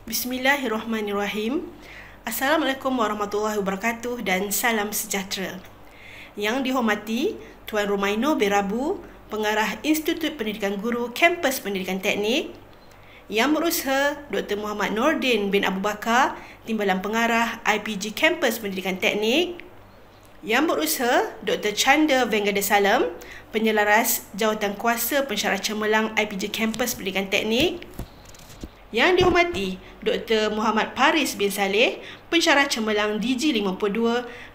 Bismillahirrahmanirrahim. Assalamualaikum warahmatullahi wabarakatuh dan salam sejahtera. Yang dihormati Tuan Romaino Berabu, Pengarah Institut Pendidikan Guru Kampus Pendidikan Teknik. Yang berusaha Dr. Muhammad Nordin bin Abu Bakar, Timbalan Pengarah IPG Kampus Pendidikan Teknik. Yang berusaha Dr. Chanda Vengadesalam, Penyelaras Jawatan Kuasa Pensyarah Cemerlang IPG Kampus Pendidikan Teknik. Yang dihormati Dr. Muhammad Paris bin Saleh, Pensyarah Cemerlang DG52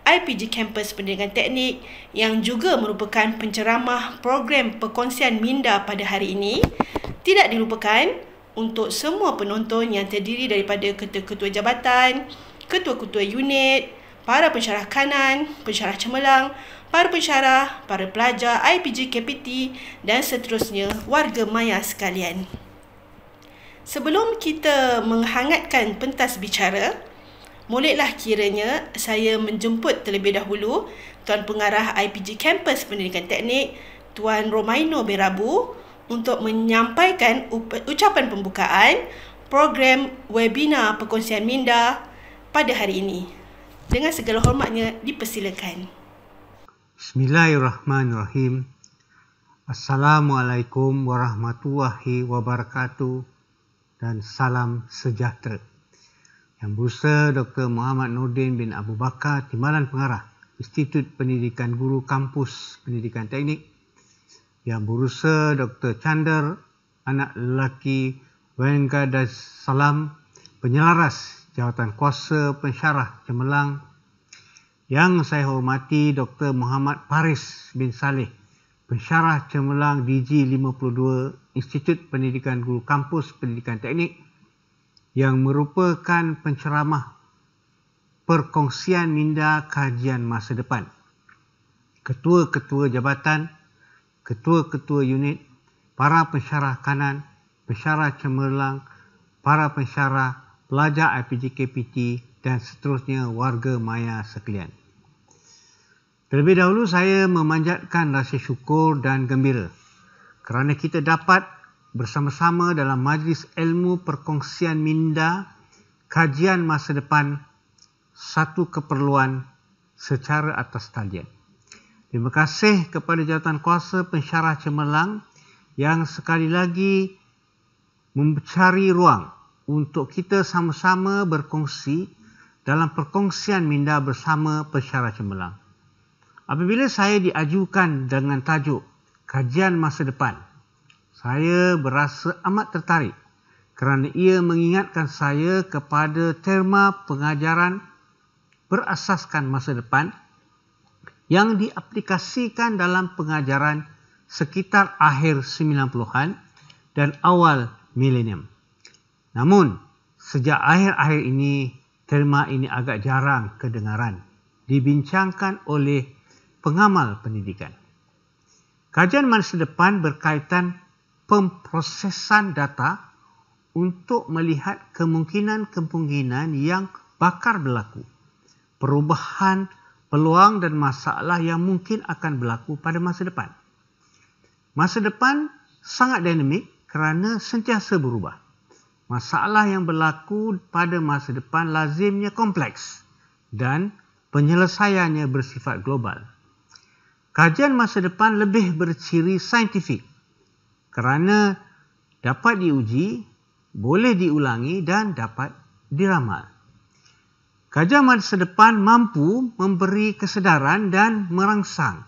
IPG Kampus Pendidikan Teknik, yang juga merupakan penceramah program perkongsian minda pada hari ini. Tidak dilupakan untuk semua penonton yang terdiri daripada ketua-ketua jabatan, ketua-ketua unit, para pensyarah kanan, pensyarah cemerlang, para pensyarah, para pelajar IPG KPT dan seterusnya warga maya sekalian. Sebelum kita menghangatkan pentas bicara, bolehlah kiranya saya menjemput terlebih dahulu Tuan Pengarah IPG Kampus Pendidikan Teknik, Tuan Romaino Berabu, untuk menyampaikan ucapan pembukaan program webinar perkongsian minda pada hari ini. Dengan segala hormatnya, dipersilakan. Bismillahirrahmanirrahim. Assalamualaikum warahmatullahi wabarakatuh dan salam sejahtera. Yang berusaha Dr. Muhammad Nordin bin Abu Bakar, Timbalan Pengarah Institut Pendidikan Guru Kampus Pendidikan Teknik. Yang berusaha Dr. Chanda, anak lelaki Vengadesalam, Penyelaras Jawatan Kuasa Pensyarah Cemerlang. Yang saya hormati Dr. Muhammad Paris bin Saleh, Pensyarah Cemerlang DG52 Institut Pendidikan Guru Kampus Pendidikan Teknik, yang merupakan penceramah perkongsian minda kajian masa depan. Ketua-ketua jabatan, ketua-ketua unit, para pensyarah kanan, pensyarah cemerlang, para pensyarah, pelajar IPG KPT dan seterusnya warga maya sekalian. Terlebih dahulu saya memanjatkan rasa syukur dan gembira kerana kita dapat bersama-sama dalam majlis ilmu perkongsian minda kajian masa depan satu keperluan secara atas talian. Terima kasih kepada Jawatan Kuasa Pensyarah Cemerlang yang sekali lagi mencari ruang untuk kita sama-sama berkongsi dalam perkongsian minda bersama pensyarah cemerlang. Apabila saya diajukan dengan tajuk kajian masa depan, saya berasa amat tertarik kerana ia mengingatkan saya kepada terma pengajaran berasaskan masa depan yang diaplikasikan dalam pengajaran sekitar akhir 90-an dan awal milenium. Namun, sejak akhir-akhir ini, terma ini agak jarang kedengaran dibincangkan oleh pengamal pendidikan. Kajian masa depan berkaitan pemprosesan data untuk melihat kemungkinan-kemungkinan yang bakal berlaku, perubahan, peluang dan masalah yang mungkin akan berlaku pada masa depan. Masa depan sangat dinamik kerana sentiasa berubah. Masalah yang berlaku pada masa depan lazimnya kompleks dan penyelesaiannya bersifat global. Kajian masa depan lebih berciri saintifik kerana dapat diuji, boleh diulangi dan dapat diramal. Kajian masa depan mampu memberi kesedaran dan merangsang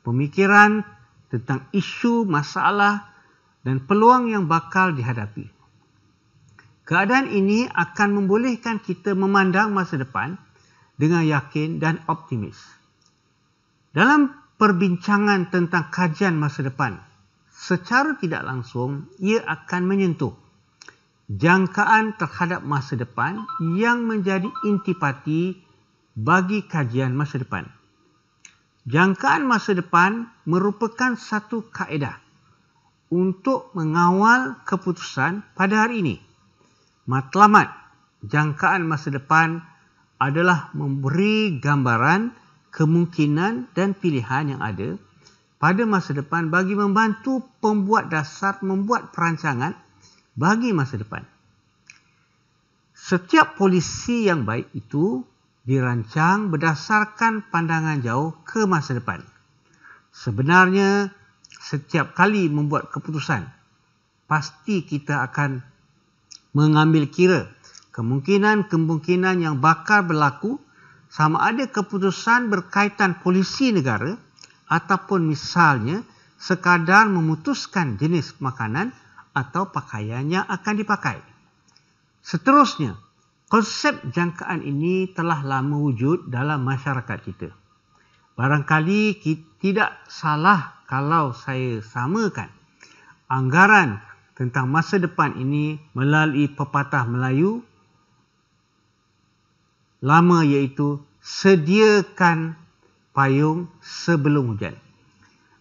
pemikiran tentang isu, masalah dan peluang yang bakal dihadapi. Keadaan ini akan membolehkan kita memandang masa depan dengan yakin dan optimis. Dalam perbincangan tentang kajian masa depan, secara tidak langsung ia akan menyentuh jangkaan terhadap masa depan yang menjadi intipati bagi kajian masa depan. Jangkaan masa depan merupakan satu kaedah untuk mengawal keputusan pada hari ini. Matlamat jangkaan masa depan adalah memberi gambaran kemungkinan dan pilihan yang ada pada masa depan bagi membantu pembuat dasar membuat perancangan bagi masa depan. Setiap polisi yang baik itu dirancang berdasarkan pandangan jauh ke masa depan. Sebenarnya, setiap kali membuat keputusan, pasti kita akan mengambil kira kemungkinan-kemungkinan yang bakal berlaku, sama ada keputusan berkaitan polisi negara ataupun misalnya sekadar memutuskan jenis makanan atau pakaian yang akan dipakai. Seterusnya, konsep jangkaan ini telah lama wujud dalam masyarakat kita. Barangkali tidak salah kalau saya samakan anggaran tentang masa depan ini melalui pepatah Melayu lama, iaitu sediakan payung sebelum hujan.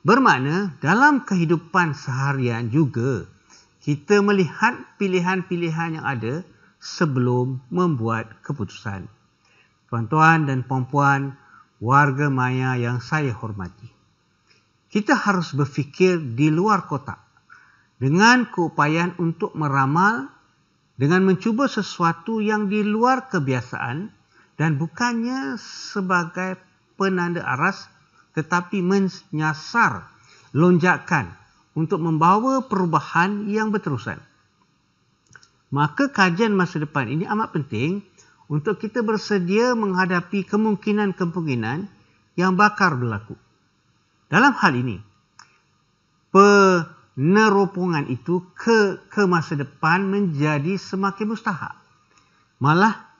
Bermakna dalam kehidupan seharian juga kita melihat pilihan-pilihan yang ada sebelum membuat keputusan. Tuan-tuan dan puan-puan, warga maya yang saya hormati, kita harus berfikir di luar kotak dengan keupayaan untuk meramal, dengan mencuba sesuatu yang di luar kebiasaan dan bukannya sebagai penanda aras, tetapi menyasar lonjakan untuk membawa perubahan yang berterusan. Maka kajian masa depan ini amat penting untuk kita bersedia menghadapi kemungkinan-kemungkinan yang bakal berlaku. Dalam hal ini, peneropongan itu ke masa depan menjadi semakin mustahak. Malah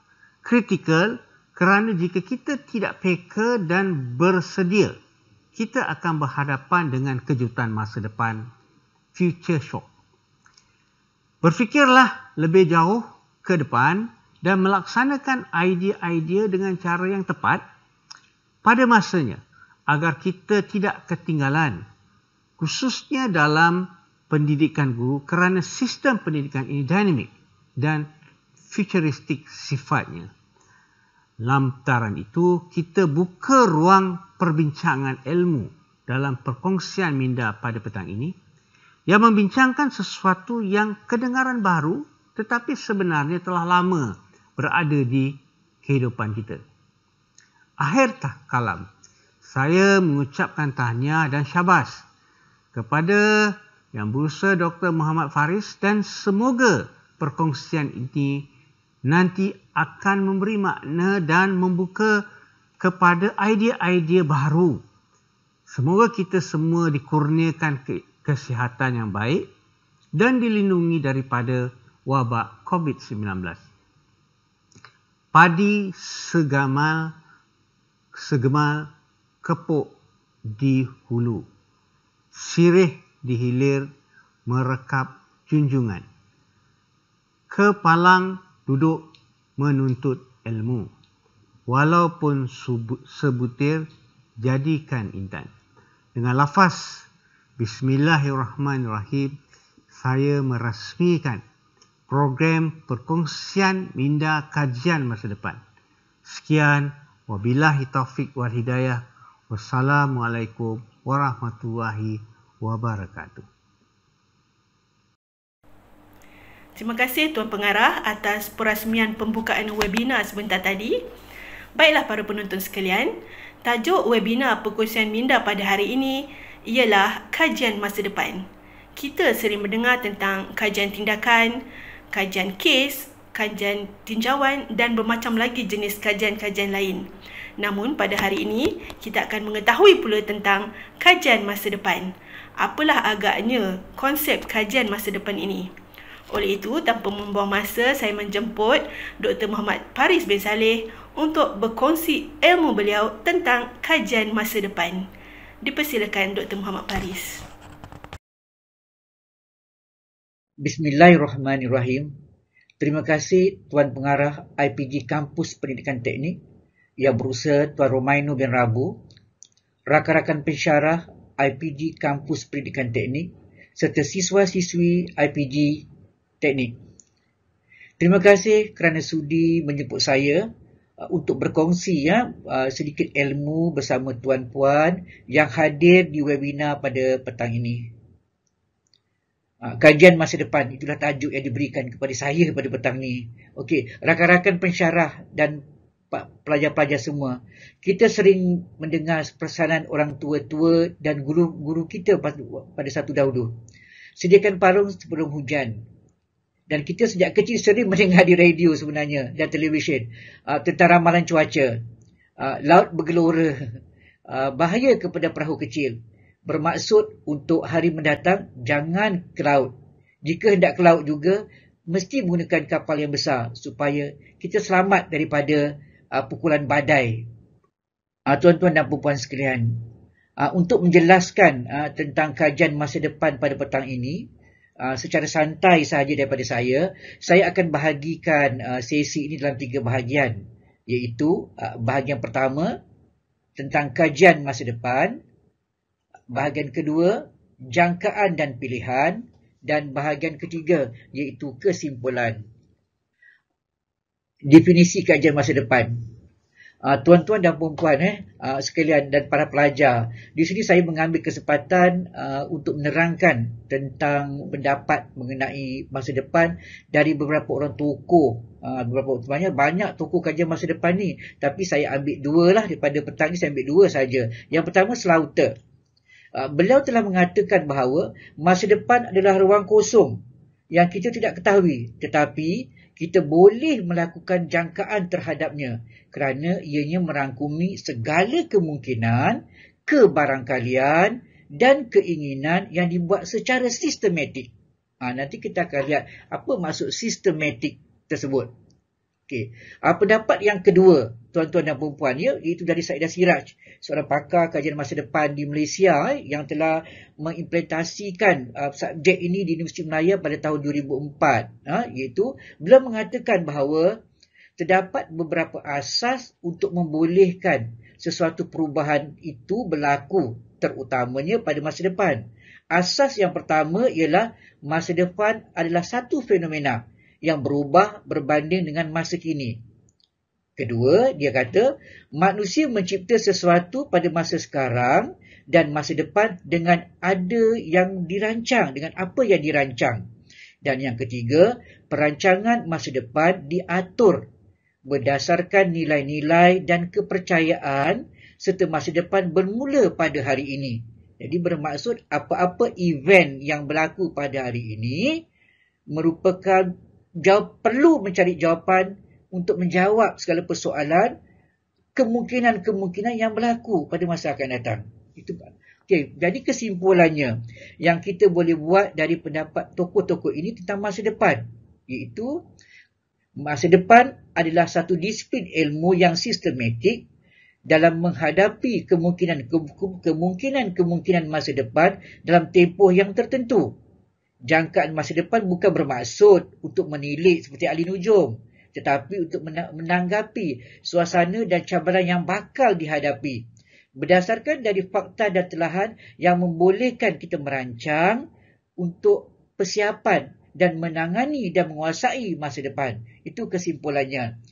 kritikal, kerana jika kita tidak peka dan bersedia, kita akan berhadapan dengan kejutan masa depan, future shock. Berfikirlah lebih jauh ke depan dan melaksanakan idea-idea dengan cara yang tepat pada masanya agar kita tidak ketinggalan, khususnya dalam pendidikan guru, kerana sistem pendidikan ini dinamik dan futuristik sifatnya. Lantaran itu, kita buka ruang perbincangan ilmu dalam perkongsian minda pada petang ini yang membincangkan sesuatu yang kedengaran baru tetapi sebenarnya telah lama berada di kehidupan kita. Akhir kalam, saya mengucapkan tahniah dan syabas kepada Yang Berusaha Dr. Muhammad Faris, dan semoga perkongsian ini nanti akan memberi makna dan membuka kepada idea-idea baru. Semoga kita semua dikurniakan kesihatan yang baik dan dilindungi daripada wabak COVID-19. Padi segemal kepuk di hulu, sirih di hilir merekap junjungan, kepalang duduk menuntut ilmu, walaupun sebutir jadikan intan. Dengan lafaz Bismillahirrahmanirrahim, saya merasmikan program perkongsian minda kajian masa depan. Sekian, wabillahi taufik wal hidayah. Wassalamualaikum warahmatullahi wabarakatuh. Terima kasih Tuan Pengarah atas perasmian pembukaan webinar sebentar tadi. Baiklah para penonton sekalian, tajuk webinar perkongsian minda pada hari ini ialah kajian masa depan. Kita sering mendengar tentang kajian tindakan, kajian kes, kajian tinjauan dan bermacam lagi jenis kajian-kajian lain. Namun pada hari ini, kita akan mengetahui pula tentang kajian masa depan. Apalah agaknya konsep kajian masa depan ini? Oleh itu, tanpa membuang masa, saya menjemput Dr. Muhammad Faris bin Saleh untuk berkongsi ilmu beliau tentang kajian masa depan. Dipersilakan Dr. Muhammad Faris. Bismillahirrahmanirrahim. Terima kasih Tuan Pengarah IPG Kampus Pendidikan Teknik Yang Berusaha Tuan Romaino bin Rabu, rakan-rakan pensyarah IPG Kampus Pendidikan Teknik serta siswa-siswi IPG Teknik. Terima kasih kerana sudi menjemput saya untuk berkongsi sedikit ilmu bersama tuan-puan yang hadir di webinar pada petang ini. Kajian masa depan, itulah tajuk yang diberikan kepada saya pada petang ni. Okey, rakan-rakan pensyarah dan pelajar-pelajar semua, kita sering mendengar pesanan orang tua-tua dan guru-guru kita pada satu dahulu. Sediakan parung sebelum hujan. Dan kita sejak kecil sering mendengar di radio sebenarnya dan televisyen tentang ramalan cuaca. Laut bergelora, bahaya kepada perahu kecil. Bermaksud untuk hari mendatang jangan ke laut. Jika hendak ke laut juga, mesti menggunakan kapal yang besar supaya kita selamat daripada pukulan badai. Tuan-tuan dan puan-puan sekalian, untuk menjelaskan tentang kajian masa depan pada petang ini, secara santai sahaja daripada saya akan bahagikan sesi ini dalam 3 bahagian, iaitu bahagian pertama tentang kajian masa depan, bahagian kedua jangkaan dan pilihan, dan bahagian ketiga iaitu kesimpulan. Definisi kajian masa depan. Tuan-tuan dan puan-puan sekalian dan para pelajar, di sini saya mengambil kesempatan untuk menerangkan tentang pendapat mengenai masa depan dari beberapa orang tokoh. Banyak tokoh kajian masa depan ni, tapi saya ambil 2 lah daripada petang ni. Saya ambil 2 saja. Yang pertama, Slaughter. Beliau telah mengatakan bahawa masa depan adalah ruang kosong yang kita tidak ketahui, tetapi kita boleh melakukan jangkaan terhadapnya kerana ianya merangkumi segala kemungkinan, kebarangkalian dan keinginan yang dibuat secara sistematik. Nanti kita akan lihat apa maksud sistematik tersebut. Okey. Pendapat yang kedua, tuan-tuan dan puan-puan, iaitu dari Saeedah Siraj, seorang pakar kajian masa depan di Malaysia yang telah mengimplementasikan subjek ini di Universiti Malaya pada tahun 2004. Iaitu beliau mengatakan bahawa terdapat beberapa asas untuk membolehkan sesuatu perubahan itu berlaku, terutamanya pada masa depan. Asas yang pertama ialah masa depan adalah satu fenomena yang berubah berbanding dengan masa kini. Kedua, dia kata manusia mencipta sesuatu pada masa sekarang dan masa depan dengan ada yang dirancang, dengan apa yang dirancang. Dan yang ketiga, perancangan masa depan diatur berdasarkan nilai-nilai dan kepercayaan serta masa depan bermula pada hari ini. Jadi bermaksud apa-apa event yang berlaku pada hari ini merupakan perlu mencari jawapan untuk menjawab segala persoalan, kemungkinan-kemungkinan yang berlaku pada masa akan datang. Itu. Okey, jadi kesimpulannya yang kita boleh buat dari pendapat tokoh-tokoh ini tentang masa depan, iaitu masa depan adalah satu disiplin ilmu yang sistematik dalam menghadapi kemungkinan masa depan dalam tempoh yang tertentu. Jangkaan masa depan bukan bermaksud untuk menilik seperti ahli nujum, tetapi untuk menanggapi suasana dan cabaran yang bakal dihadapi berdasarkan dari fakta dan telahan yang membolehkan kita merancang untuk persiapan dan menangani dan menguasai masa depan. Itu kesimpulannya.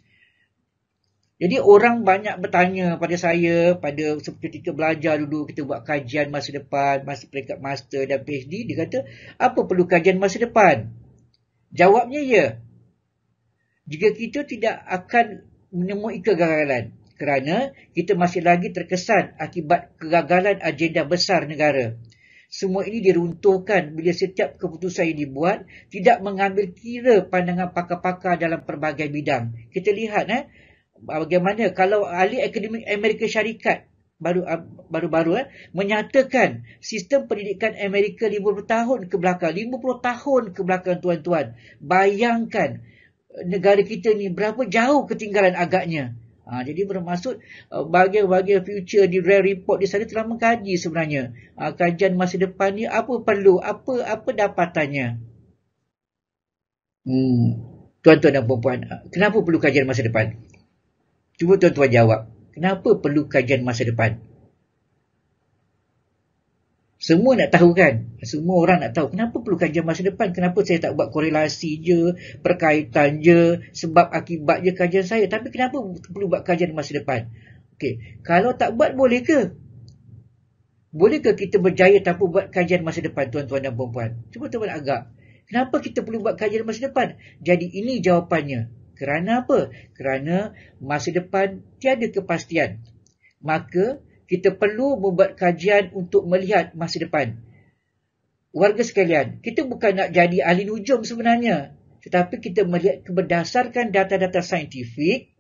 Jadi orang banyak bertanya pada saya pada ketika belajar dulu, kita buat kajian masa depan, masa peringkat master dan PhD, dia kata, apa perlu kajian masa depan? Jawabnya ya. Jika kita tidak akan menemui kegagalan, kerana kita masih lagi terkesan akibat kegagalan agenda besar negara. Semua ini diruntuhkan bila setiap keputusan yang dibuat tidak mengambil kira pandangan pakar-pakar dalam pelbagai bidang. Kita lihat bagaimana kalau ahli akademik Amerika Syarikat baru-baru menyatakan sistem pendidikan Amerika 50 tahun ke belakang. 50 tahun ke belakang, tuan-tuan. Bayangkan negara kita ni berapa jauh ketinggalan agaknya. Jadi bermaksud bahagian-bahagian future di Rare Report di sana telah mengkaji sebenarnya kajian masa depan ni apa perlu, apa dapatannya. Tuan-tuan dan puan-puan, kenapa perlu kajian masa depan? Cuba tuan-tuan jawab. Kenapa perlu kajian masa depan? Semua nak tahu kan? Semua orang nak tahu. Kenapa perlu kajian masa depan? Kenapa saya tak buat korelasi je, perkaitan je, sebab akibat je kajian saya? Tapi kenapa perlu buat kajian masa depan? Okey, kalau tak buat boleh ke? Bolehkah kita berjaya tanpa buat kajian masa depan, tuan-tuan dan puan-puan? Cuba tuan-tuan agak. Kenapa kita perlu buat kajian masa depan? Jadi ini jawapannya. Kerana apa? Kerana masa depan tiada kepastian. Maka kita perlu membuat kajian untuk melihat masa depan. Warga sekalian, kita bukan nak jadi ahli nujum sebenarnya. Tetapi kita melihat berdasarkan data-data saintifik,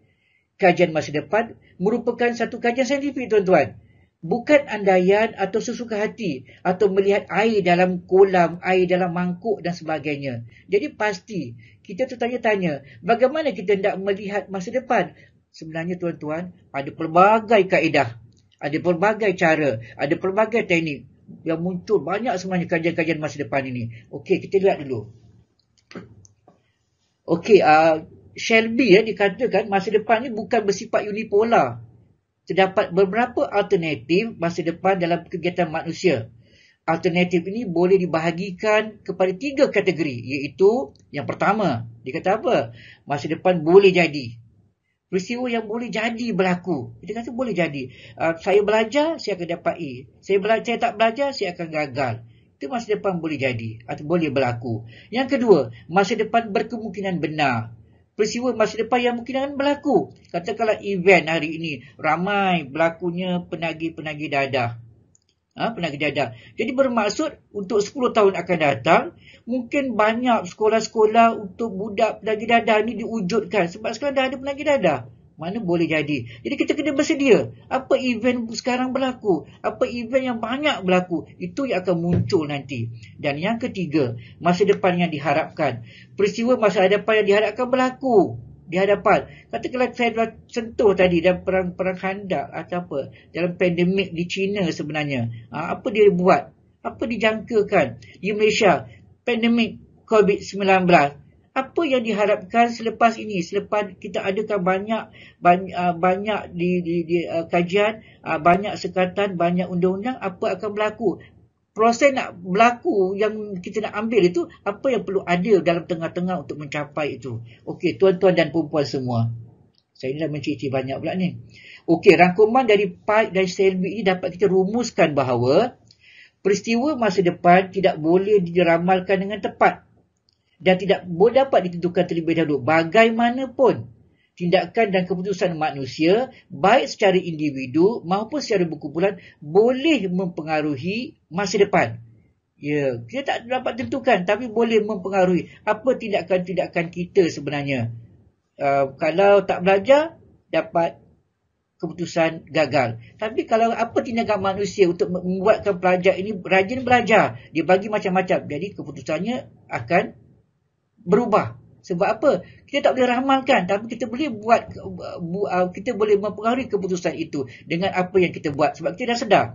kajian masa depan merupakan satu kajian saintifik, tuan-tuan. Bukan andaian atau sesuka hati atau melihat air dalam kolam, air dalam mangkuk dan sebagainya. Jadi pasti kita tertanya-tanya, bagaimana kita hendak melihat masa depan? Sebenarnya, tuan-tuan, ada pelbagai kaedah, ada pelbagai cara, ada pelbagai teknik yang muncul banyak sebenarnya kajian-kajian masa depan ini. Okey, kita lihat dulu. Okey, Shelby dikatakan masa depan ini bukan bersifat unipolar. Terdapat beberapa alternatif masa depan dalam kegiatan manusia. Alternatif ini boleh dibahagikan kepada 3 kategori, iaitu yang pertama, dia kata apa? Masa depan boleh jadi. Peristiwa yang boleh jadi berlaku. Kita kata boleh jadi. Saya belajar, saya akan dapat A. Saya tak belajar, saya akan gagal. Itu masa depan boleh jadi atau boleh berlaku. Yang kedua, masa depan berkemungkinan benar. Peristiwa masa depan yang mungkin akan berlaku. Katakanlah event hari ini, ramai berlakunya penagih-penagih dadah. Penagih dadah. Jadi bermaksud untuk 10 tahun akan datang, mungkin banyak sekolah-sekolah untuk budak penagih dadah ni diwujudkan. Sebab sekarang dah ada penagih dadah. Mana boleh jadi. Jadi kita kena bersedia. Apa event sekarang berlaku? Apa event yang banyak berlaku? Itu yang akan muncul nanti. Dan yang ketiga, masa depan yang diharapkan. Peristiwa masa depan yang diharapkan berlaku di hadapan. Katakanlah saya dah sentuh tadi dalam perang Khandak atau apa, dalam pandemik di China sebenarnya. Apa dia buat? Apa dijangkakan di Malaysia? Pandemik COVID-19. Apa yang diharapkan selepas ini? Selepas kita adakan banyak di kajian, banyak sekatan, banyak undang-undang, apa akan berlaku? Proses nak berlaku yang kita nak ambil itu, apa yang perlu ada dalam tengah-tengah untuk mencapai itu. Okey, tuan-tuan dan perempuan semua. Saya ni dah mencerita banyak pula ni. Okey, rangkuman dari Pike dan Selby ini dapat kita rumuskan bahawa peristiwa masa depan tidak boleh diramalkan dengan tepat dan tidak boleh dapat ditentukan terlebih dahulu. Bagaimanapun, tindakan dan keputusan manusia, baik secara individu maupun secara berkumpulan, boleh mempengaruhi masa depan. Ya, kita tak dapat tentukan, tapi boleh mempengaruhi apa tindakan-tindakan kita sebenarnya. Kalau tak belajar, dapat keputusan gagal. Tapi kalau apa tindakan manusia untuk membuatkan pelajar ini rajin belajar, dia bagi macam-macam, jadi keputusannya akan berubah. Sebab apa? Kita tak boleh ramalkan, tapi kita boleh kita boleh mempengaruhi keputusan itu dengan apa yang kita buat. Sebab kita dah sedar.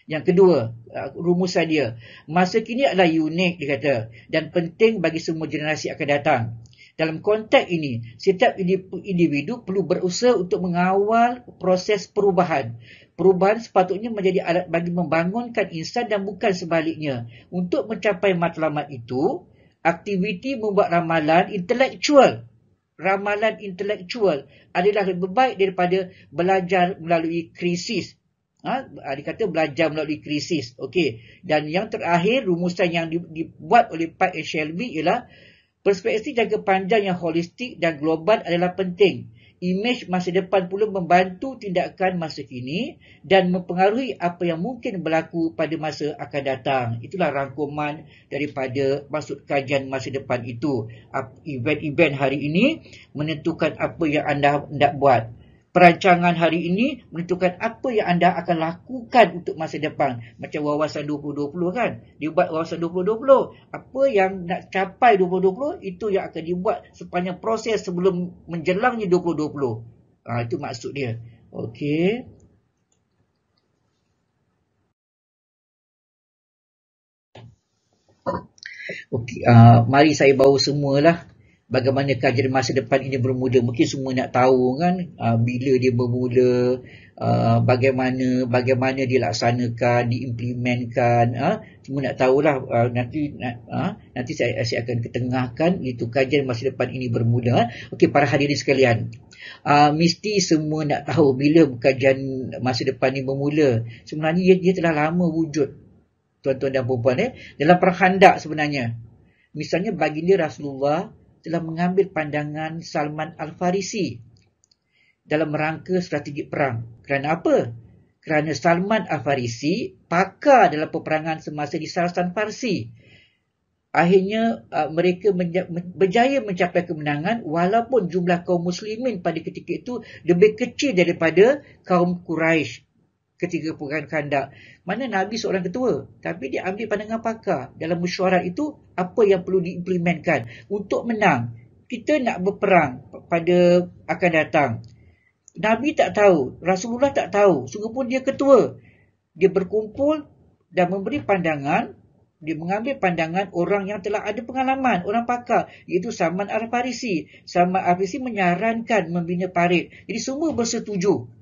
Yang kedua, rumusan dia. Masa kini adalah unik, dia kata, dan penting bagi semua generasi akan datang. Dalam konteks ini, setiap individu perlu berusaha untuk mengawal proses perubahan. Perubahan sepatutnya menjadi alat bagi membangunkan insan dan bukan sebaliknya. Untuk mencapai matlamat itu, aktiviti membuat ramalan intelektual adalah lebih baik daripada belajar melalui krisis. Dia kata belajar melalui krisis. Okey. Dan yang terakhir, rumusan yang dibuat oleh Pike and Shelby ialah perspektif jangka panjang yang holistik dan global adalah penting. Imej masa depan pula membantu tindakan masa kini dan mempengaruhi apa yang mungkin berlaku pada masa akan datang. Itulah rangkuman daripada maksud kajian masa depan itu. Event-event hari ini menentukan apa yang anda hendak buat. Perancangan hari ini menentukan apa yang anda akan lakukan untuk masa depan. Macam wawasan 2020 kan. Dibuat wawasan 2020. Apa yang nak capai 2020, itu yang akan dibuat sepanjang proses sebelum menjelangnya 2020. Itu maksud dia. Okey. Okey, mari saya bawa semualah bagaimana kajian masa depan ini bermula. Mungkin semua nak tahu kan, bila dia bermula, bagaimana dilaksanakan, diimplementkan. Semua nak tahulah. Nanti saya akan ketengahkan itu kajian masa depan ini bermula. Okey, para hadirin sekalian, mesti semua nak tahu bila kajian masa depan ini bermula. Sebenarnya dia telah lama wujud, tuan-tuan dan puan-puan. Dalam perang Khandaq sebenarnya, misalnya baginda Rasulullah telah mengambil pandangan Salman Al-Farisi dalam rangka strategi perang. Kerana apa? Kerana Salman Al-Farisi pakar dalam peperangan semasa di Sarsan Parsi. Akhirnya mereka berjaya mencapai kemenangan walaupun jumlah kaum muslimin pada ketika itu lebih kecil daripada kaum Quraisy ketika perang Khandaq. Mana Nabi seorang ketua, tapi dia ambil pandangan pakar. Dalam mesyuarat itu, apa yang perlu diimplementkan untuk menang. Kita nak berperang pada akan datang. Nabi tak tahu, Rasulullah tak tahu, sungguh pun dia ketua. Dia berkumpul dan memberi pandangan. Dia mengambil pandangan orang yang telah ada pengalaman, orang pakar, iaitu Salman Al-Farisi. Salman Al-Farisi menyarankan membina parit. Jadi semua bersetuju.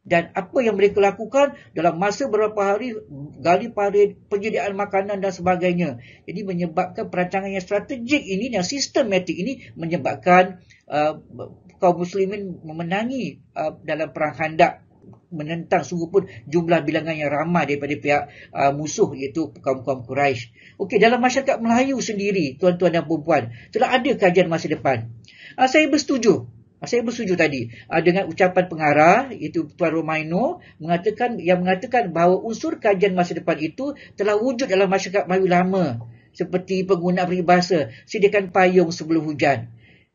Dan apa yang mereka lakukan dalam masa beberapa hari, gali parit, penyediaan makanan dan sebagainya. Jadi menyebabkan perancangan yang strategik ini, yang sistematik ini, menyebabkan kaum muslimin memenangi dalam perang Khandaq, menentang sungguh pun jumlah bilangan yang ramai daripada pihak musuh, iaitu kaum-kaum Quraisy. Okey, dalam masyarakat Melayu sendiri, tuan-tuan dan puan-puan, telah ada kajian masa depan. Saya bersetuju tadi dengan ucapan pengarah, iaitu Tuan Romaino, mengatakan bahawa unsur kajian masa depan itu telah wujud dalam masyarakat Melayu lama, seperti penggunaan peribahasa sediakan payung sebelum hujan.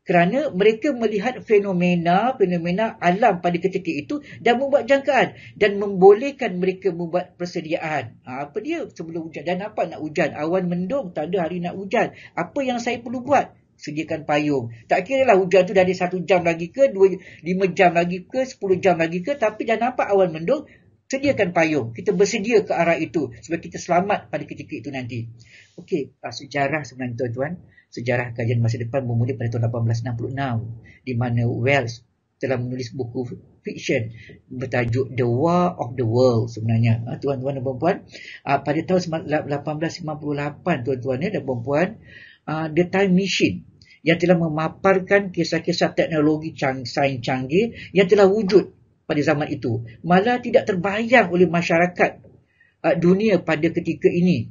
Kerana mereka melihat fenomena alam pada ketika itu dan membuat jangkaan dan membolehkan mereka membuat persediaan. Apa dia sebelum hujan? Dan apa nak hujan? Awan mendung, tak ada hari nak hujan. Apa yang saya perlu buat? Sediakan payung. Tak kira lah hujan tu dah ada 1 jam lagi ke, 5 jam lagi ke, 10 jam lagi ke, tapi dah nampak awan mendung, sediakan payung. Kita bersedia ke arah itu supaya kita selamat pada ketika itu nanti. Okey, sejarah sebenarnya tuan-tuan, sejarah kajian masa depan bermula pada tahun 1866 di mana Wells telah menulis buku fiksyen bertajuk The War of the World sebenarnya, tuan-tuan dan puan-puan. Pada tahun 1858, tuan-tuan dan puan-puan, The Time Machine yang telah memaparkan kisah-kisah teknologi sains canggih yang telah wujud pada zaman itu malah tidak terbayang oleh masyarakat dunia pada ketika ini.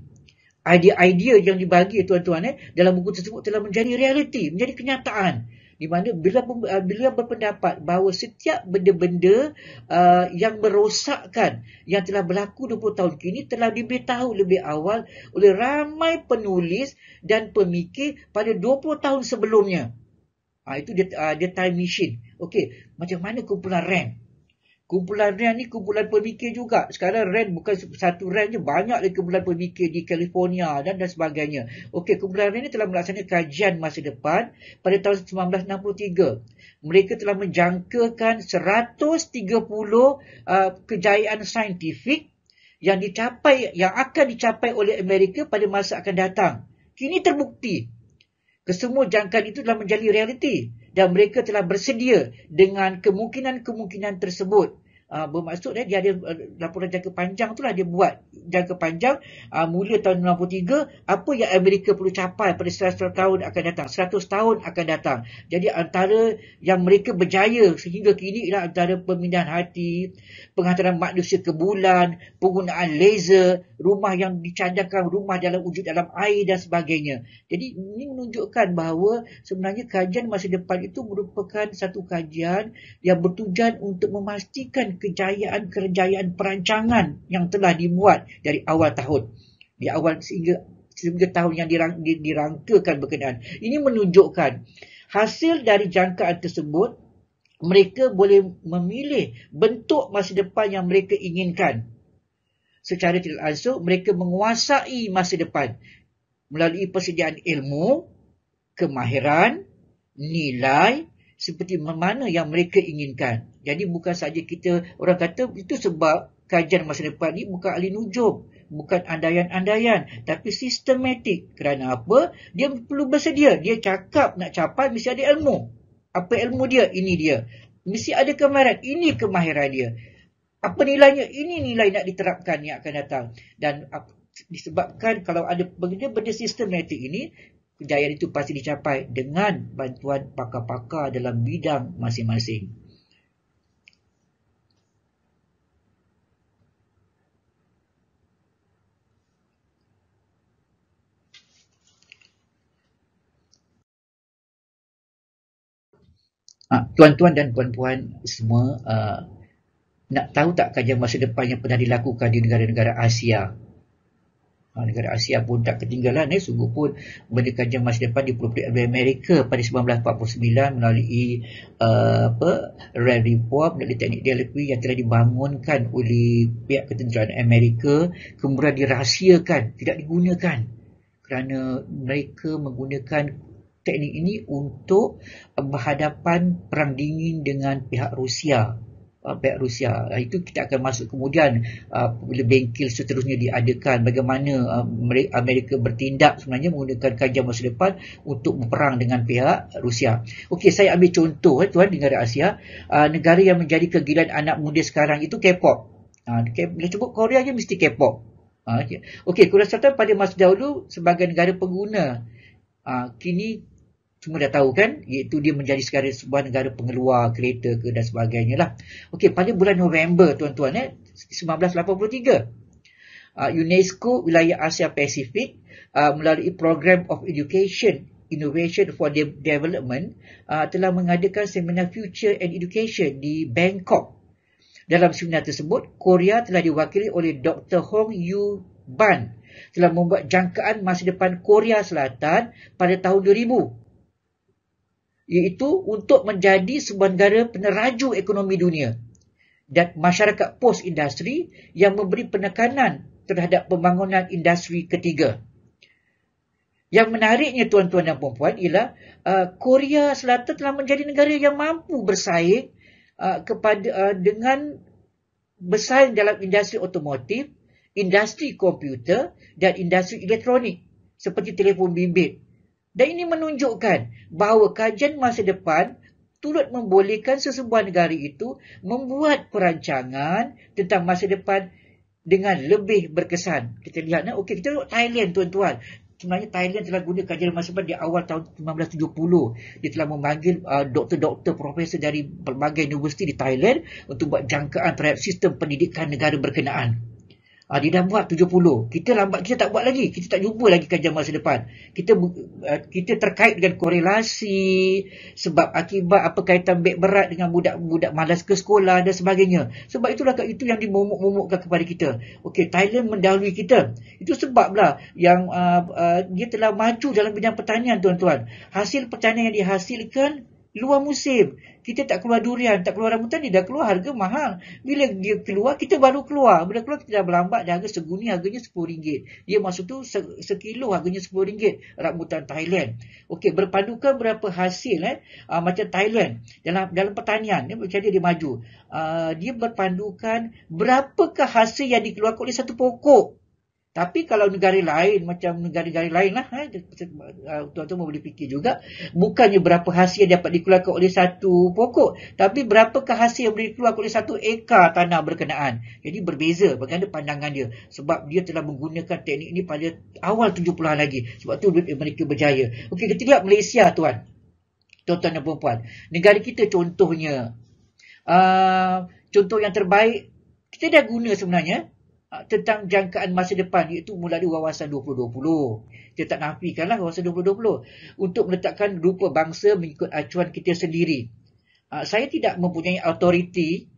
Idea-idea yang dibagi tuan-tuan dalam buku tersebut telah menjadi realiti, menjadi kenyataan. Di mana beliau berpendapat bahawa setiap benda-benda yang merosakkan yang telah berlaku 20 tahun kini telah diberitahu lebih awal oleh ramai penulis dan pemikir pada 20 tahun sebelumnya. Itu dia Time Machine. Okey, macam mana kumpulan Rand? Kumpulan Rand ni kumpulan pemikir juga. Sekarang Rand bukan satu Rand je, banyak lagi kumpulan pemikir di California dan sebagainya. Okey, kumpulan Rand ni telah melaksanakan kajian masa depan pada tahun 1963. Mereka telah menjangkakan 130 kejayaan saintifik yang akan dicapai oleh Amerika pada masa akan datang. Kini terbukti. Kesemua jangkaan itu telah menjadi realiti dan mereka telah bersedia dengan kemungkinan-kemungkinan tersebut. Bermaksud dia ada laporan jangka panjang itulah dia buat. Jangka panjang mula tahun 93, apa yang Amerika perlu capai pada 100 tahun akan datang, 100 tahun akan datang. Jadi antara yang mereka berjaya sehingga kini ialah antara pemindahan hati, penghantaran manusia ke bulan, penggunaan laser, rumah yang dicadangkan, rumah dalam wujud dalam air dan sebagainya. Jadi ini menunjukkan bahawa sebenarnya kajian masa depan itu merupakan satu kajian yang bertujuan untuk memastikan kerjayaan perancangan yang telah dibuat dari awal tahun. Di awal sehingga tahun yang dirangkakan berkenaan. Ini menunjukkan hasil dari jangkaan tersebut, mereka boleh memilih bentuk masa depan yang mereka inginkan. Secara tidak langsung, mereka menguasai masa depan melalui persediaan ilmu, kemahiran, nilai, seperti mana yang mereka inginkan. Jadi bukan saja orang kata itu sebab kajian masa depan ni bukan ahli nujum, bukan andaian-andaian, tapi sistematik. Kerana apa? Dia perlu bersedia. Dia cakap nak capai, mesti ada ilmu. Apa ilmu dia? Ini dia. Mesti ada kemahiran. Ini kemahiran dia. Apa nilainya? Ini nilai nak diterapkan yang akan datang. Dan disebabkan kalau ada benda-benda sistematik ini, kejayaan itu pasti dicapai dengan bantuan pakar-pakar dalam bidang masing-masing. Tuan-tuan dan puan-puan semua, nak tahu tak kajian masa depan yang pernah dilakukan di negara-negara Asia? Negara Asia pun tak ketinggalan. Sungguh pun benda kajian masa depan dipelopori oleh Amerika pada 1949 melalui RAND Reform dan teknik DLP yang telah dibangunkan oleh pihak ketenteraan Amerika, kemudian dirahsiakan, tidak digunakan kerana mereka menggunakan teknik ini untuk berhadapan perang dingin dengan pihak Rusia. Itu kita akan masuk kemudian bila bengkel seterusnya diadakan, bagaimana Amerika bertindak sebenarnya menggunakan kajian masa depan untuk berperang dengan pihak Rusia. Okey, saya ambil contoh tuan, negara Asia, negara yang menjadi kegilaan anak muda sekarang itu K-pop. Bila sebut Korea je mesti K-pop. Okey, Korea Selatan pada masa dahulu sebagai negara pengguna, kini semua dah tahu kan, iaitu dia menjadi sekarang sebuah negara pengeluar kereta dan sebagainya lah. Okey, pada bulan November tuan-tuan 1983, UNESCO wilayah Asia Pasifik melalui Program of Education Innovation for Development telah mengadakan seminar Future and Education di Bangkok. Dalam seminar tersebut, Korea telah diwakili oleh Dr. Hong Yu Ban telah membuat jangkaan masa depan Korea Selatan pada tahun 2000, iaitu untuk menjadi sebuah negara peneraju ekonomi dunia dan masyarakat post-industri yang memberi penekanan terhadap pembangunan industri ketiga. Yang menariknya tuan-tuan dan puan-puan ialah Korea Selatan telah menjadi negara yang mampu bersaing dengan bersaing dalam industri otomotif, industri komputer dan industri elektronik seperti telefon bimbit. Dan ini menunjukkan bahawa kajian masa depan turut membolehkan sesebuah negara itu membuat perancangan tentang masa depan dengan lebih berkesan. Kita lihat, okey, kita tengok Thailand tuan-tuan. Sebenarnya Thailand telah guna kajian masa depan di awal tahun 1970. Dia telah memanggil doktor-doktor, profesor dari berbagai universiti di Thailand untuk buat jangkaan terhadap sistem pendidikan negara berkenaan. Dia dah buat 70. Kita lambat, kita tak buat lagi. Kita tak jumpa lagi kajian masa depan. Kita terkait dengan korelasi, sebab akibat apa kaitan beg berat dengan budak-budak malas ke sekolah dan sebagainya. Sebab itulah itu yang dimomok-momokkan kepada kita. Okey, Thailand mendahului kita. Itu sebablah yang dia telah maju dalam bidang pertanian tuan-tuan. Hasil pertanian yang dihasilkan luar musim. Kita tak keluar durian, tak keluar rambutan, dia dah keluar, harga mahal. Bila dia keluar, kita baru keluar. Bila keluar, kita dah berlambat, dah harga seguni, harganya RM10. Dia masuk tu sekilo, harganya RM10. Rambutan Thailand. Okey, berpandukan berapa hasil macam Thailand dalam pertanian, macam dia maju. Dia berpandukan berapakah hasil yang dikeluarkan oleh satu pokok. Tapi kalau negara lain, macam negara-negara lain lah, tuan-tuan boleh fikir juga, bukannya berapa hasil yang dapat dikeluarkan oleh satu pokok, tapi berapakah hasil yang boleh dikeluarkan oleh satu ekar tanah berkenaan. Jadi berbeza bagaimana pandangan dia. Sebab dia telah menggunakan teknik ini pada awal 70-an lagi. Sebab tu mereka berjaya. Okey, kita lihat Malaysia tuan-tuan dan puan-puan. Negara kita contohnya, contoh yang terbaik, kita dah guna sebenarnya tentang jangkaan masa depan, iaitu melalui wawasan 2020. Kita tak nafikanlah wawasan 2020 untuk meletakkan rupa bangsa mengikut acuan kita sendiri. Saya tidak mempunyai autoriti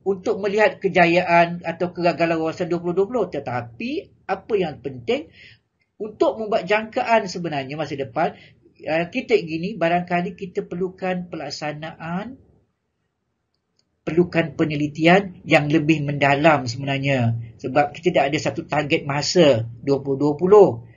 untuk melihat kejayaan atau kegagalan wawasan 2020, tetapi apa yang penting untuk membuat jangkaan sebenarnya masa depan kita gini, barangkali kita perlukan pelaksanaan, perlukan penelitian yang lebih mendalam sebenarnya. Sebab kita tidak ada satu target masa 2020.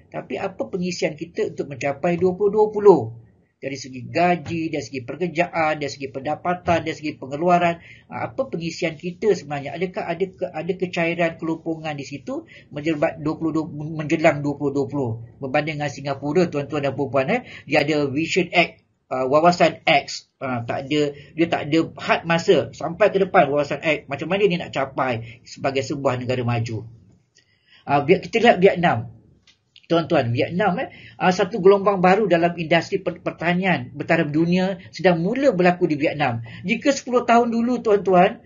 Tapi apa pengisian kita untuk mencapai 2020? Dari segi gaji, dari segi pekerjaan, dari segi pendapatan, dari segi pengeluaran, apa pengisian kita sebenarnya? Adakah ada kecairan kelumpungan di situ menjelang 2020 berbanding dengan Singapura, tuan-tuan dan puan-puan, dia ada Vision Act, wawasan X, dia tak ada had masa sampai ke depan wawasan X macam mana dia nak capai sebagai sebuah negara maju. Kita lihat Vietnam. Tuan-tuan, Vietnam satu gelombang baru dalam industri pertanian bertaraf dunia sedang mula berlaku di Vietnam. Jika 10 tahun dulu, tuan-tuan,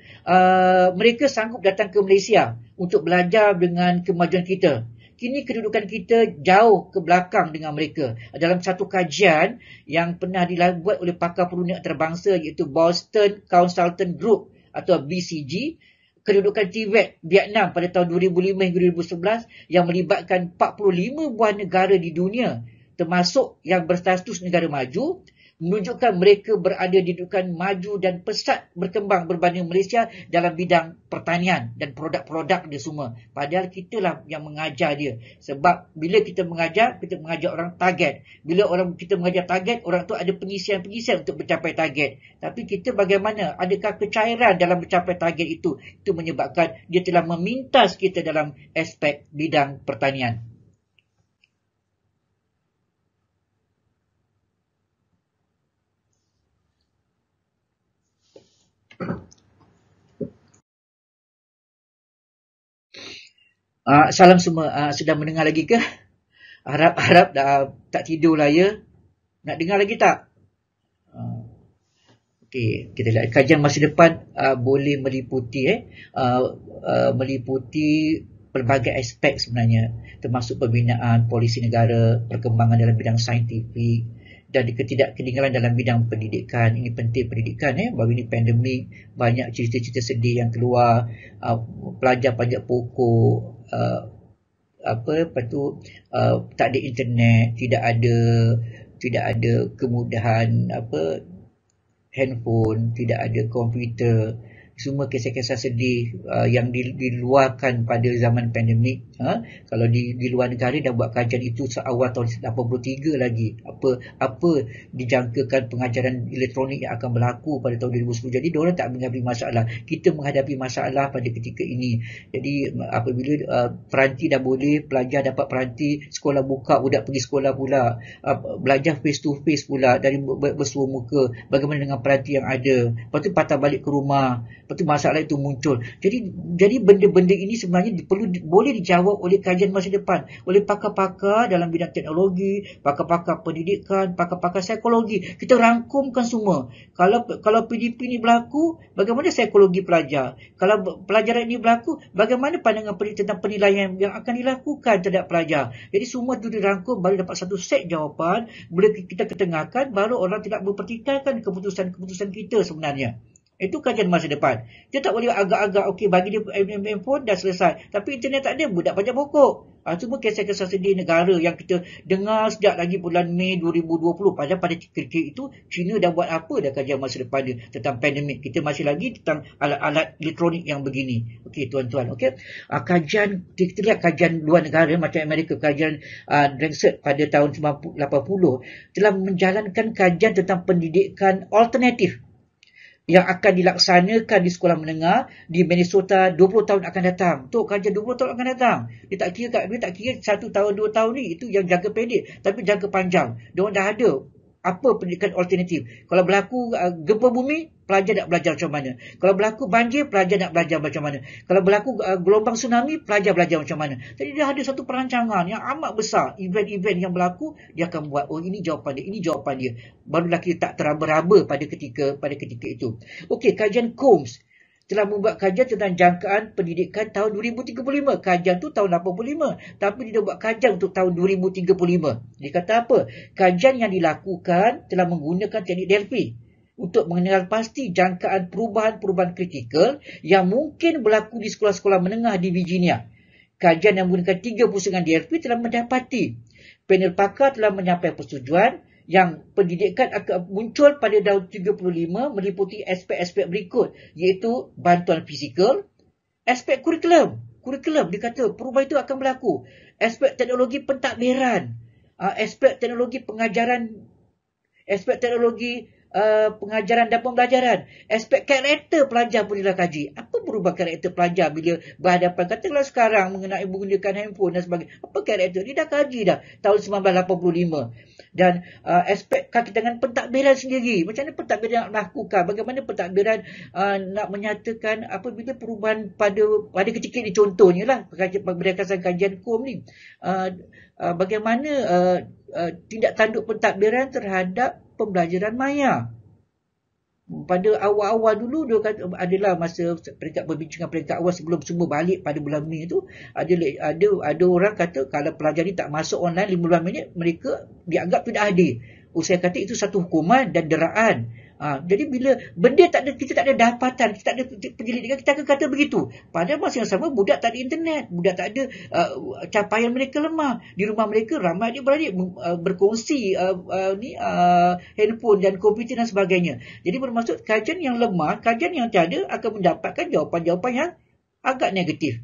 mereka sanggup datang ke Malaysia untuk belajar dengan kemajuan kita. Kini kedudukan kita jauh ke belakang dengan mereka. Dalam satu kajian yang pernah dibuat oleh pakar perunding antarabangsa iaitu Boston Consultant Group atau BCG, kedudukan Tibet, Vietnam pada tahun 2005 hingga 2011 yang melibatkan 45 buah negara di dunia termasuk yang berstatus negara maju, menunjukkan mereka berada di kedudukan maju dan pesat berkembang berbanding Malaysia dalam bidang pertanian dan produk-produk dia semua. Padahal kitalah yang mengajar dia. Sebab bila kita mengajar orang target. Bila kita mengajar target, orang tu ada pengisian-pengisian untuk mencapai target. Tapi kita bagaimana? Adakah kecairan dalam mencapai target itu? Itu menyebabkan dia telah memintas kita dalam aspek bidang pertanian. Salam semua, sedang mendengar lagi ke? Harap dah tak tidur lah ya. Nak dengar lagi tak? Okey, kita lihat kajian masa depan boleh meliputi meliputi pelbagai aspek sebenarnya, termasuk pembinaan polisi negara, perkembangan dalam bidang saintifik dan ketidakketinggalan dalam bidang pendidikan. Ini penting pendidikan baru ini pandemik, banyak cerita-cerita sedih yang keluar, pelajar pajak pokok, tak ada internet, tidak ada kemudahan handphone, tidak ada komputer. Semua kisah-kisah sedih yang diluarkan pada zaman pandemik. Kalau di luar negara dah buat kajian itu seawal tahun 83 lagi. Apa dijangkakan pengajaran elektronik yang akan berlaku pada tahun 2010. Jadi diorang tak menghadapi masalah. Kita menghadapi masalah pada ketika ini. Jadi apabila peranti dah boleh, pelajar dapat peranti, sekolah buka, budak pergi sekolah pula, belajar face to face pula dari bersuara muka. Bagaimana dengan peranti yang ada? Lepas tu patah balik ke rumah. Lepas tu masalah itu muncul. Jadi benda-benda ini sebenarnya boleh dijawab oleh kajian masa depan, oleh pakar-pakar dalam bidang teknologi, pakar-pakar pendidikan, pakar-pakar psikologi. Kita rangkumkan semua. Kalau PDP ini berlaku, bagaimana psikologi pelajar? Kalau pelajaran ini berlaku, bagaimana pandangan tentang penilaian yang akan dilakukan terhadap pelajar? Jadi semua itu dirangkum, baru dapat satu set jawapan. Bila kita ketengahkan, baru orang tidak mempertikaikan keputusan-keputusan kita sebenarnya. Itu kajian masa depan. Dia tak boleh agak-agak bagi dia handphone dah selesai. Tapi internet tak ada, budak pajak pokok. Semua kisah-kisah sedih negara yang kita dengar sejak lagi bulan Mei 2020. Padahal pada ketika itu China dah buat apa dah kajian masa depan dia tentang pandemik. Kita masih lagi tentang alat-alat elektronik yang begini. Okey tuan-tuan, kajian, kita lihat kajian luar negara macam Amerika, kajian Lancet pada tahun 80 telah menjalankan kajian tentang pendidikan alternatif yang akan dilaksanakan di sekolah menengah di Minnesota 20 tahun akan datang. Untuk kajian 20 tahun akan datang. Dia tak kira 1 tahun 2 tahun ni, itu yang jangka pendek, tapi jangka panjang. Dia orang dah ada apa pendidikan alternatif. Kalau berlaku gempa bumi, pelajar nak belajar macam mana? Kalau berlaku banjir, pelajar nak belajar macam mana? Kalau berlaku gelombang tsunami, pelajar belajar macam mana? Jadi dia ada satu perancangan yang amat besar. Event-event yang berlaku, dia akan buat, ini jawapan dia, ini jawapan dia. Barulah kita tak teraba-raba pada ketika itu. Okey, kajian Combs telah membuat kajian tentang jangkaan pendidikan tahun 2035. Kajian tu tahun 85. Tapi dia buat kajian untuk tahun 2035. Dia kata apa? Kajian yang dilakukan telah menggunakan teknik Delphi untuk mengenal pasti jangkaan perubahan-perubahan kritikal yang mungkin berlaku di sekolah-sekolah menengah di Virginia. Kajian yang menggunakan 3 pusingan Delphi telah mendapati panel pakar telah menyampaikan persetujuan yang pendidikan akan muncul pada tahun 35 meliputi aspek-aspek berikut, iaitu bantuan fizikal, aspek kurikulum. Dia kata perubahan itu akan berlaku. Aspek teknologi pentadbiran, aspek teknologi pengajaran aspek teknologi pengajaran dan pembelajaran, aspek karakter pelajar pun dikaji. Apa berubah karakter pelajar bila berhadapan, katakanlah sekarang mengenai menggunakan handphone dan sebagainya. Apa karakter? Dia dah kaji dah tahun 1985. Dan aspek kaki tangan pentadbiran sendiri, macam mana pentadbiran nak lakukan, bagaimana pentadbiran nak menyatakan apabila perubahan pada kecil-kecil ni, contohnya lah berdasarkan kajian KOM ni, bagaimana tindak tanduk pentadbiran terhadap pembelajaran maya. Pada awal-awal dulu dia kata, adalah masa peringkat perbincangan peringkat awal sebelum semua balik pada bulan Mei tu, ada orang kata kalau pelajar ni tak masuk online 15 minit, mereka dianggap tidak hadir. Saya kata itu satu hukuman dan deraan. Jadi bila benda tak ada, kita tak ada dapatan, kita tak ada penyelidikan, kita akan kata begitu. Pada masa yang sama, budak tak ada internet, budak tak ada capaian mereka lemah. Di rumah mereka ramai adik-beradik berkongsi handphone dan komputer dan sebagainya. Jadi bermaksud kajian yang lemah, kajian yang tiada akan mendapatkan jawapan-jawapan yang agak negatif.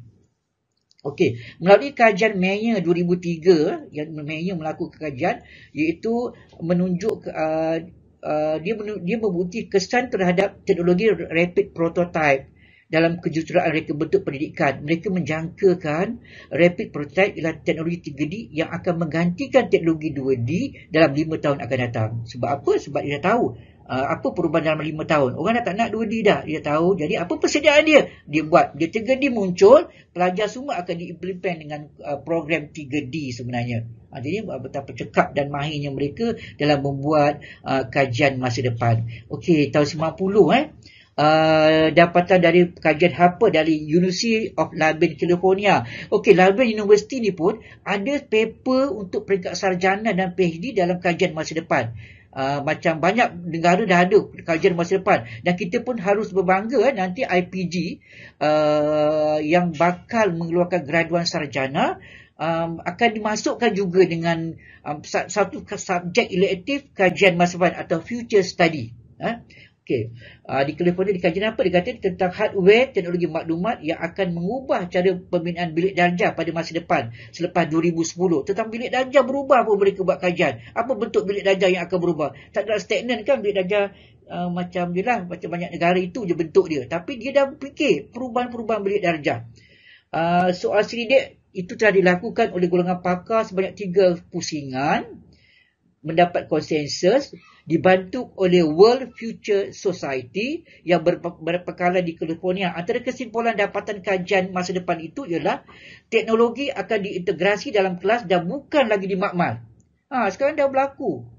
Okey, melalui kajian Mayer 2003, yang Mayer melakukan kajian, iaitu menunjuk dia membukti kesan terhadap teknologi rapid prototype dalam kejuruteraan reka bentuk pendidikan. Mereka menjangkakan rapid prototype ialah teknologi 3D yang akan menggantikan teknologi 2D dalam 5 tahun akan datang. Sebab apa? Sebab dia dah tahu apa perubahan dalam 5 tahun. Orang dah tak nak 2D dah. Dia tahu. Jadi apa persediaan dia? Dia buat. Dia 3D muncul, pelajar semua akan diimplement dengan program 3D sebenarnya. Jadi betapa cekap dan mahirnya mereka dalam membuat kajian masa depan. Okey, tahun 90 dapatan dari kajian Harper dari University of Lubbock, California. Okey, Lubbock University ni pun ada paper untuk peringkat sarjana dan PhD dalam kajian masa depan. Macam banyak negara dah ada kajian masa depan, dan kita pun harus berbangga nanti IPG yang bakal mengeluarkan graduan sarjana akan dimasukkan juga dengan satu subjek elektif kajian masa depan atau future study. Okey, di California di kajian apa? Dia kata tentang hardware teknologi maklumat yang akan mengubah cara pembinaan bilik darjah pada masa depan selepas 2010. Tentang bilik darjah berubah pun mereka buat kajian. Apa bentuk bilik darjah yang akan berubah? Tak ada stagnan kan bilik darjah, macam dia lah, macam banyak negara itu je bentuk dia. Tapi dia dah fikir perubahan-perubahan bilik darjah. Soal selidik itu telah dilakukan oleh golongan pakar sebanyak 3 pusingan, mendapat konsensus, dibantu oleh World Future Society yang berpekalan di California. Antara kesimpulan dapatan kajian masa depan itu ialah teknologi akan diintegrasi dalam kelas dan bukan lagi dimakmal. Sekarang dah berlaku.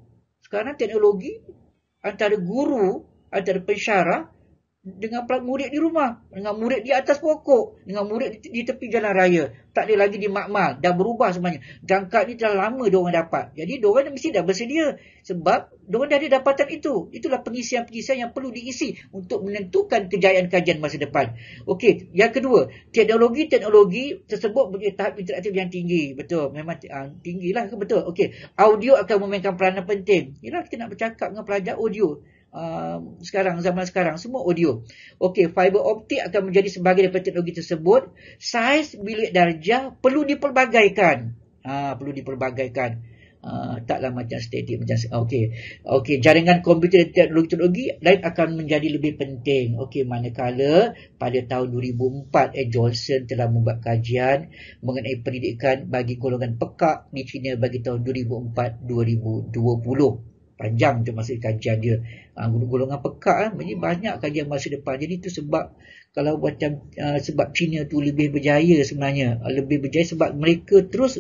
Sekarang teknologi antara guru, antara pensyarah dengan murid di rumah, dengan murid di atas pokok, dengan murid di tepi jalan raya. Tak ada lagi dimakmal. Dah berubah semuanya. Jangka ni telah lama diorang dapat. Jadi diorang mesti dah bersedia. Sebab diorang dah ada dapatan itu. Itulah pengisian-pengisian yang perlu diisi untuk menentukan kejayaan kajian masa depan. Okey, yang kedua, teknologi tersebut mempunyai tahap interaktif yang tinggi. Betul, memang tinggilah. Betul. Okey, audio akan memainkan peranan penting. Yalah, kita nak bercakap dengan pelajar, audio. Zaman sekarang semua audio. Okey, fiber optik akan menjadi sebahagian daripada teknologi tersebut. Saiz bilik darjah perlu dipelbagaikan. Perlu dipelbagaikan. Taklah macam statik macam okey, jaringan komputer dan teknologi lain akan menjadi lebih penting. Okey, manakala pada tahun 2004 Johnson telah membuat kajian mengenai pendidikan bagi golongan pekak di China bagi tahun 2004-2020. Panjang tu masa kajian dia. Golongan pekak banyak kajian masa depan. Jadi itu sebab kalau macam sebab China tu lebih berjaya sebenarnya. Lebih berjaya sebab mereka terus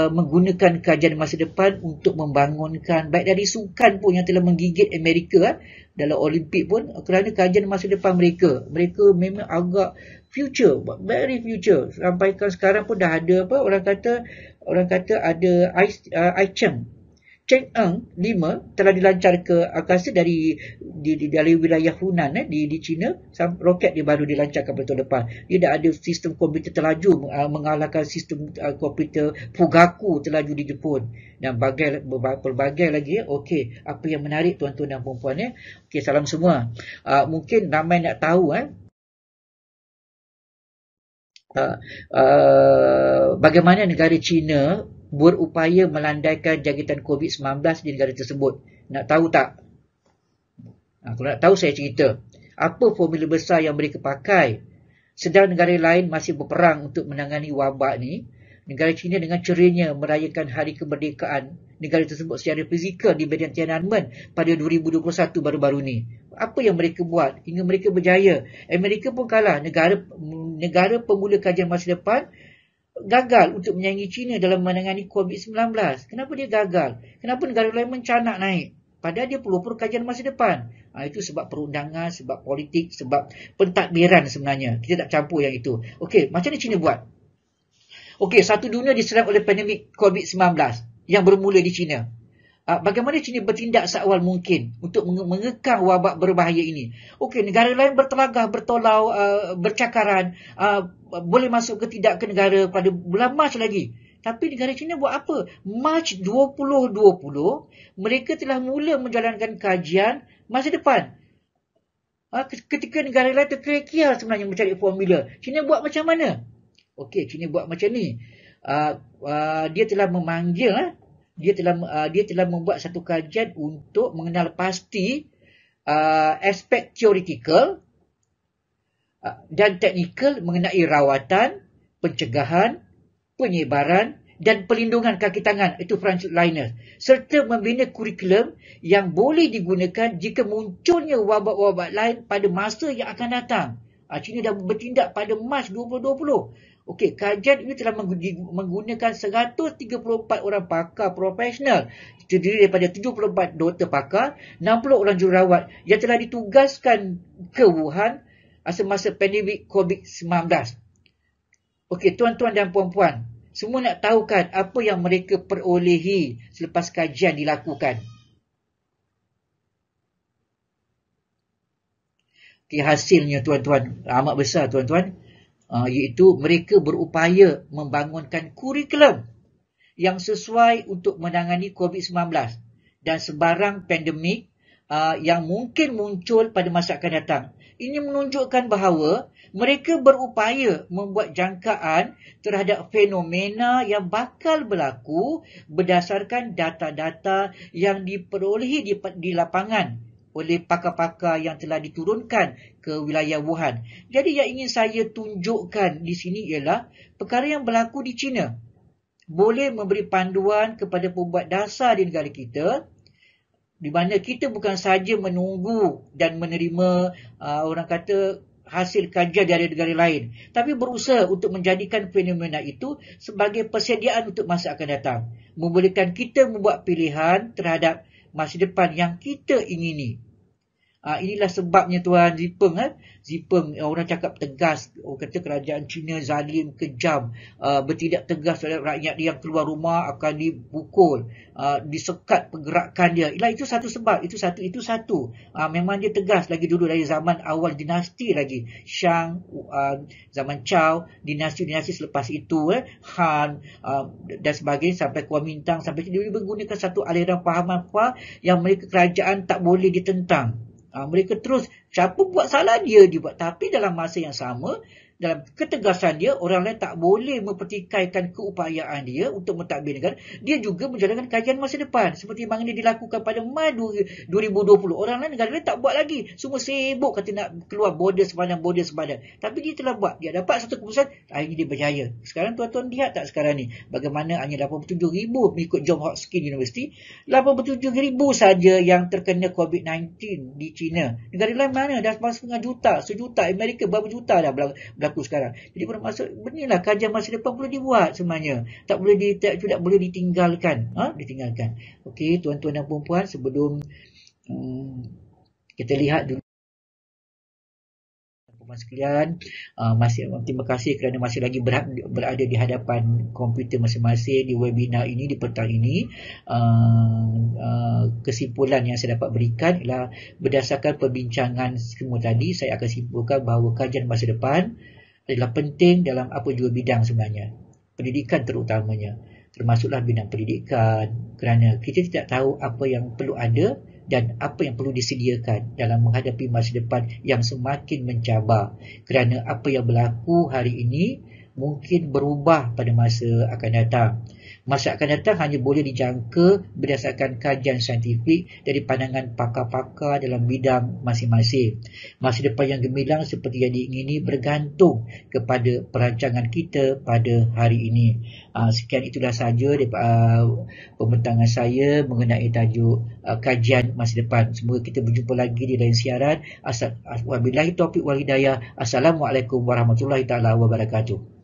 menggunakan kajian masa depan untuk membangunkan, baik dari sukan pun yang telah menggigit Amerika dalam Olimpik pun, kerana kajian masa depan mereka. Mereka memang agak future, very future. Sampaikan sekarang pun dah ada orang kata ada Chang'e 5 telah dilancar ke angkasa dari wilayah Hunan di China. Roket dia baru dilancarkan tahun depan. Dia dah ada sistem komputer terlaju mengalahkan sistem komputer Fugaku terlaju di Jepun, dan pelbagai lagi. Okey, apa yang menarik tuan-tuan dan puan-puan Okey, salam semua. Mungkin ramai nak tahu bagaimana negara China berupaya melandaikan jangkitan COVID-19 di negara tersebut. Nak tahu tak? Kalau nak tahu, saya cerita. Apa formula besar yang mereka pakai? Sedang negara lain masih berperang untuk menangani wabak ni, negara China dengan ceria merayakan hari kemerdekaan negara tersebut secara fizikal di Medan Tiananmen pada 2021 baru-baru ni. Apa yang mereka buat hingga mereka berjaya? Amerika pun kalah. Negara pemula kajian masa depan gagal untuk menyaingi China dalam menangani COVID-19. Kenapa dia gagal? Kenapa negara lain mencanak naik? Padahal dia pelopor kajian masa depan. Itu sebab perundangan, sebab politik, sebab pentadbiran sebenarnya. Kita tak campur yang itu. Okey, macam mana China buat? Okey, satu dunia diserang oleh pandemik COVID-19 yang bermula di China. Bagaimana China bertindak seawal mungkin untuk mengekang wabak berbahaya ini? Okey, negara lain bertelagah, bertolau, bercakaran, boleh masuk ke tidak ke negara pada bulan Mac lagi. Tapi negara China buat apa? Mac 2020, mereka telah mula menjalankan kajian masa depan. Ketika negara lain terkekiar sebenarnya mencari formula, China buat macam mana? Okey, China buat macam ni. Dia telah memanggil, dia telah membuat satu kajian untuk mengenal pasti aspek teoretikal dan teknikal mengenai rawatan, pencegahan, penyebaran dan pelindungan kaki tangan, itu frontliner, serta membina kurikulum yang boleh digunakan jika munculnya wabak-wabak lain pada masa yang akan datang. China dah bertindak pada Mac 2020. Okey, kajian ini telah menggunakan 134 orang pakar profesional, terdiri daripada 74 doktor pakar, 60 orang jururawat yang telah ditugaskan ke Wuhan semasa pandemik COVID-19. Okey, tuan-tuan dan puan-puan, semua nak tahu kan apa yang mereka perolehi selepas kajian dilakukan? Okey, hasilnya tuan-tuan amat besar tuan-tuan, iaitu mereka berupaya membangunkan kurikulum yang sesuai untuk menangani COVID-19 dan sebarang pandemik yang mungkin muncul pada masa akan datang. Ini menunjukkan bahawa mereka berupaya membuat jangkaan terhadap fenomena yang bakal berlaku berdasarkan data-data yang diperolehi di lapangan oleh pakar-pakar yang telah diturunkan ke wilayah Wuhan. Jadi yang ingin saya tunjukkan di sini ialah perkara yang berlaku di China boleh memberi panduan kepada pembuat dasar di negara kita, di mana kita bukan sahaja menunggu dan menerima orang kata hasil kajian dari negara lain, tapi berusaha untuk menjadikan fenomena itu sebagai persediaan untuk masa akan datang, membolehkan kita membuat pilihan terhadap masa depan yang kita ingini. Inilah sebabnya Tuan Zipeng. Zipeng, orang cakap tegas. Orang kata kerajaan China zalim, kejam, bertindak tegas terhadap rakyat yang keluar rumah akan dipukul, disekat pergerakan dia. Itu satu sebab. Itu satu. Memang dia tegas lagi dulu dari zaman awal dinasti lagi. Shang, zaman Chow, dinasti-dinasti selepas itu, Han dan sebagainya sampai Kuomintang, sampai dia menggunakan satu aliran fahaman yang mereka kerajaan tak boleh ditentang. Mereka terus, siapa buat salah dia buat. Tapi dalam masa yang sama, dalam ketegasan dia, orang lain tak boleh mempertikaikan keupayaan dia untuk mentadbir negara. Dia juga menjalankan kajian masa depan seperti mana dilakukan pada Mac 2020. Orang lain, negara lain tak buat lagi. Semua sibuk kata nak keluar border sepanjang. Tapi dia telah buat. Dia dapat satu keputusan, akhirnya dia berjaya. Sekarang tuan-tuan lihat tak sekarang ni, bagaimana hanya 87,000 mengikut Johns Hopkins University, 87,000 saja yang terkena COVID-19 di China. Negara lain mana? Dah 1,5 juta, 1 juta. Amerika berapa juta dah berlaku sekarang. Jadi bermaksud beginilah kajian masa depan perlu dibuat sebenarnya. Tak boleh ditinggalkan. Ditinggalkan. Okey, tuan-tuan dan puan-puan, sebelum kita lihat dulu sekalian, terima kasih kerana masih lagi berada di hadapan komputer masing-masing di webinar ini di petang ini. Kesimpulan yang saya dapat berikan ialah berdasarkan perbincangan semua tadi, saya akan simpulkan bahawa kajian masa depan adalah penting dalam apa jua bidang sebenarnya. Pendidikan terutamanya, termasuklah bidang pendidikan, kerana kita tidak tahu apa yang perlu ada dan apa yang perlu disediakan dalam menghadapi masa depan yang semakin mencabar. Kerana apa yang berlaku hari ini mungkin berubah pada masa akan datang. Masa akan datang hanya boleh dijangka berdasarkan kajian saintifik dari pandangan pakar-pakar dalam bidang masing-masing. Masa depan yang gemilang seperti yang diingini bergantung kepada perancangan kita pada hari ini. Sekian itulah sahaja pembentangan saya mengenai tajuk kajian masa depan. Semoga kita berjumpa lagi di lain siaran. Wabillahi taufiq wal hidayah. Assalamualaikum warahmatullahi taala wabarakatuh.